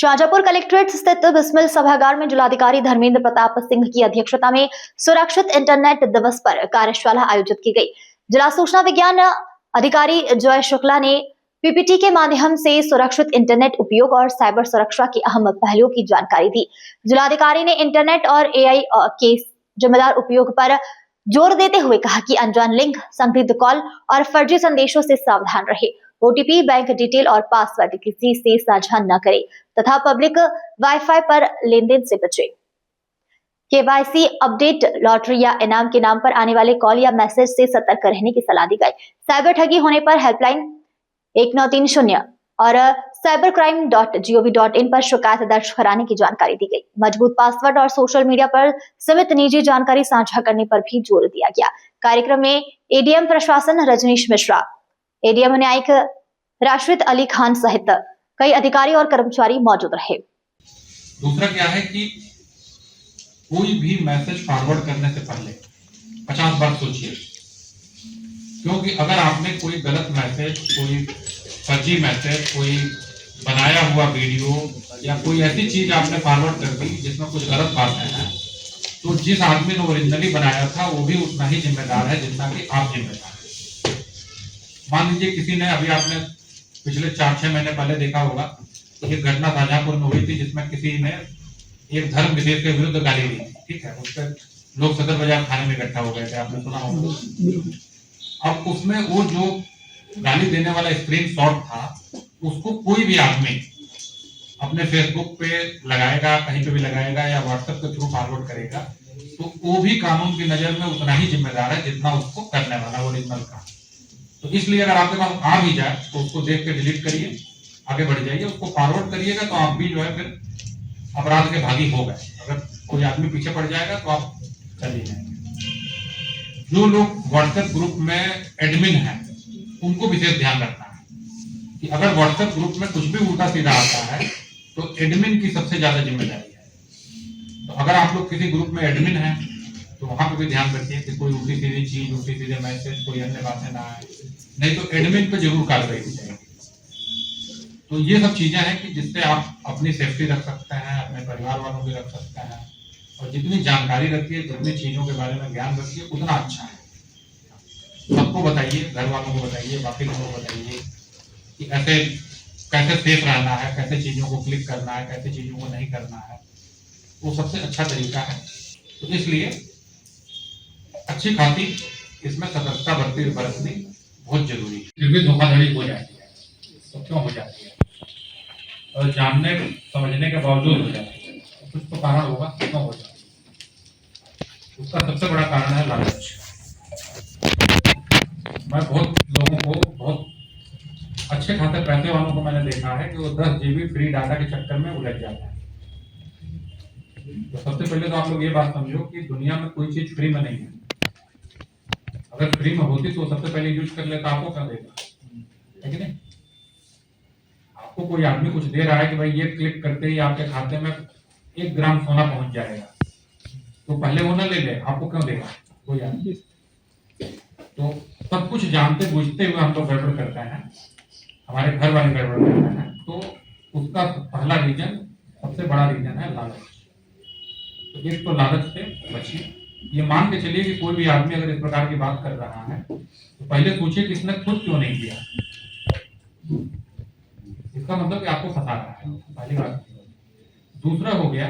Shajapur collectorate स्थित बिस्मिल सभागार में जिलाधिकारी धर्मेंद्र प्रताप सिंह की अध्यक्षता में सुरक्षित इंटरनेट दिवस पर कार्यशाला आयोजित की गई। जिला सूचना विज्ञान अधिकारी जय शुक्ला ने पीपीटी के माध्यम से सुरक्षित इंटरनेट उपयोग और साइबर सुरक्षा के अहम पहलुओं की जानकारी दी। जिलाधिकारी ने इंटरनेट और एआई के जिम्मेदार उपयोग पर जोर देते हुए कहा कि अनजान लिंक, संदिग्ध कॉल और फर्जी संदेशों से सावधान रहे। ओटीपी, बैंक डिटेल और पासवर्ड किसी से साझा न करें तथा पब्लिक वाईफाई पर लेनदेन से बचे। केवाईसी अपडेट, लॉटरी या इनाम के नाम पर आने वाले कॉल या मैसेज से सतर्क रहने की सलाह दी गई। साइबर ठगी होने पर हेल्पलाइन 1930 और cybercrime.gov.in पर शिकायत दर्ज कराने की जानकारी दी गई। मजबूत पासवर्ड और सोशल मीडिया पर सीमित निजी जानकारी साझा करने पर भी जोर दिया गया। कार्यक्रम में एडीएम प्रशासन रजनीश मिश्रा, एडीएम न्यायिक राशिद अली खान सहित कई अधिकारी और कर्मचारी मौजूद रहे। दूसरा क्या है कि कोई भी मैसेज फॉरवर्ड करने से पहले 50 बार सोचिए, क्योंकि अगर आपने कोई गलत मैसेज, कोई फर्जी मैसेज, कोई बनाया हुआ वीडियो या कोई ऐसी चीज आपने फॉरवर्ड कर दी जिसमें कुछ गलत बातें हैं, तो जिस आदमी ने ओरिजिनली बनाया था वो भी उतना ही जिम्मेदार है जितना कि आप जिम्मेदार हैं। मान लीजिए किसी ने, अभी आपने पिछले 4-6 महीने पहले देखा होगा, एक घटना शाजापुर में हुई थी जिसमें किसी ने एक धर्म विशेष के विरुद्ध गाली दी, ठीक है। उस पर लोग सदर बाजार थाने में इकट्ठा हो गए थे, आपने सुना होगा। अब उसमें वो जो गाली देने वाला स्क्रीनशॉट था, उसको कोई भी आदमी अपने फेसबुक पे लगाएगा, कहीं पे भी लगाएगा या व्हाट्सएप के थ्रू फॉरवर्ड करेगा, तो वो भी कानून की नजर में उतना ही जिम्मेदार है जितना उसको करने वाला ओरिजिनल का। तो इसलिए अगर आपके पास आ भी जाए तो उसको देख के डिलीट करिए, आगे बढ़ जाइए। उसको फॉरवर्ड करिएगा तो आप भी जो है फिर अपराध के भागी हो गए। अगर कोई आदमी पीछे पड़ जाएगा तो आप चलिए जाएंगे। जो लोग व्हाट्सएप ग्रुप में एडमिन हैं उनको विशेष ध्यान रखना है कि अगर व्हाट्सएप ग्रुप में कुछ भी उल्टा सीधा आता है तो एडमिन की सबसे ज्यादा जिम्मेदारी है। तो अगर आप लोग किसी ग्रुप में एडमिन हैं तो वहां पे भी ध्यान रखिए कि कोई उल्टी सीधी चीज, उल्टी सीधे मैसेज, कोई अन्य बातें ना आए, नहीं तो एडमिन पे जरूर कार्रवाई की जाएगी। तो ये सब चीजें हैं कि जिससे आप अपनी सेफ्टी रख सकते हैं, अपने परिवार वालों की रख सकते हैं, और जितनी जानकारी रखिए, जितनी चीजों के बारे में ज्ञान रखिए उतना अच्छा है। सबको बताइए, घर वालों को बताइए, बाकी लोगों को बताइए कि ऐसे कैसे सेफ रहना है, कैसे चीजों को क्लिक करना है, कैसे चीजों को नहीं करना है। वो सबसे अच्छा तरीका है। तो इसलिए अच्छी खासी इसमें सतर्कता बरतनी बहुत जरूरी है। फिर भी धोखाधड़ी हो जाती है, तो क्यों हो जाती है? और जानने समझने के बावजूद हो जाती है, कुछ तो कारण होगा क्यों हो जाती है। उसका सबसे बड़ा कारण है लालच। मैं बहुत लोगों को, बहुत अच्छे खासे पैसे वालों को मैंने देखा है कि वो 10 GB फ्री डाटा के चक्कर में उलझ जाता है। तो सबसे पहले तो आप लोग ये बात समझो कि दुनिया में कोई चीज फ्री में नहीं है। अगर फ्री में होती तो सबसे पहले यूज कर लेता, आपको क्या देगा, है कि नहीं? आपको कोई आदमी कुछ दे रहा है कि भाई ये क्लिक करते ही आपके खाते में 1 ग्राम सोना पहुंच जाएगा, तो पहले वो ना ले ले, आपको क्यों देगा कोई आदमी? तो सब कुछ जानते बूझते हुए हम लोग गड़बड़ करते हैं, हमारे घर वाले गड़बड़ करते हैं। तो उसका पहला रीजन, सबसे बड़ा रीजन है लालच। तो एक तो लालच से बचिए। ये मान के चलिए कि कोई भी आदमी अगर इस प्रकार की बात कर रहा है तो पहले सोचिए कि इसने खुद क्यों नहीं किया। इसका मतलब कि आपको फंसा रहा है, पहली बात। दूसरा हो गया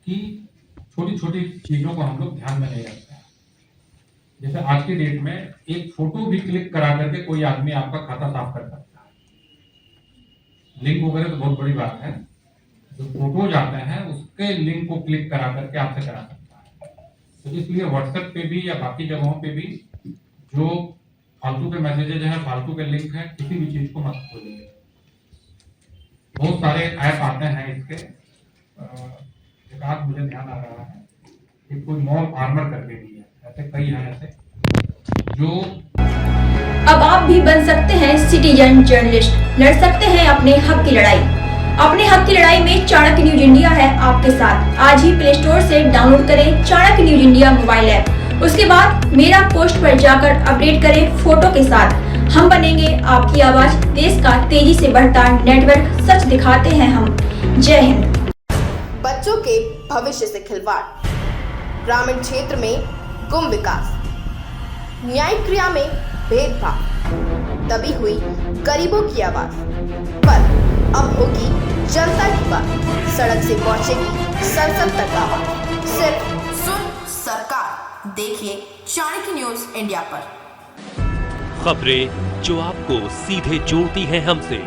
कि छोटी छोटी चीजों को हम लोग ध्यान में नहीं रखते हैं। जैसे आज की डेट में एक फोटो भी क्लिक करा करके कोई आदमी आपका खाता साफ कर सकता है। लिंक वगैरह तो बहुत बड़ी बात है, जो फोटो जाते हैं उसके लिंक को क्लिक करा करके आपसे करा सकता है। तो इसलिए व्हाट्सएप पे भी या बाकी जगहों पे भी जो फालतू के मैसेजेज हैं, फालतू के लिंक हैं, किसी भी चीज को मत खोलिए। बहुत सारे ऐप आते हैं इसके, एक आध मुझे ध्यान आ रहा है कि कोई मॉल आर्मर करके भी है, ऐसे कई हैं ऐसे जो। अब आप भी बन सकते हैं सिटीजन जर्नलिस्ट, लड़ सकते हैं अपने हक की लड़ाई। अपने हक की लड़ाई में चाणक्य न्यूज इंडिया है आपके साथ। आज ही प्ले स्टोर से डाउनलोड करें Chanakya news India mobile app. उसके बाद मेरा पोस्ट पर जाकर अपडेट करें फोटो के साथ। हम बनेंगे आपकी आवाज, देश का तेजी से बढ़ता नेटवर्क, सच दिखाते हैं हम। जय हिंद। बच्चों के भविष्य से खिलवाड़, ग्रामीण क्षेत्र में गुम विकास, न्यायिक क्रिया में भेदभाव, दबी हुई गरीबों की आवाज, पर अब होगी जनता की बात, सड़क से पहुंचेगी संसद तक आवाज। सिर्फ सुन सरकार, देखिए चाणक्य न्यूज इंडिया पर। खबरें जो आपको सीधे जोड़ती हैं हमसे,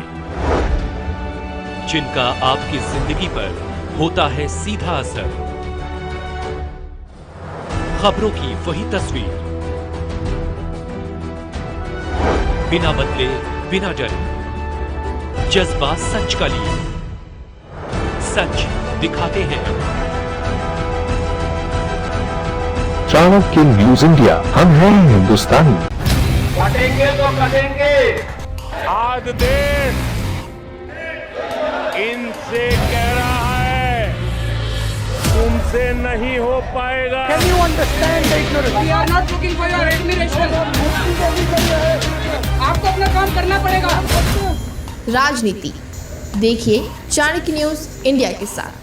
जिनका आपकी जिंदगी पर होता है सीधा असर। खबरों की वही तस्वीर, बिना बदले बिना डरे, जज्बा सच का लिए, सच दिखाते हैं। चाणक्य न्यूज इंडिया, हम हैं हिंदुस्तानी। कटेंगे तो कटेंगे। आज देश इनसे कह रहा है तुमसे नहीं हो पाएगा। Can you understand the ignorance? We are not looking for your admiration. आपको अपना काम करना पड़ेगा। राजनीति देखिए चाणक्य न्यूज इंडिया के साथ।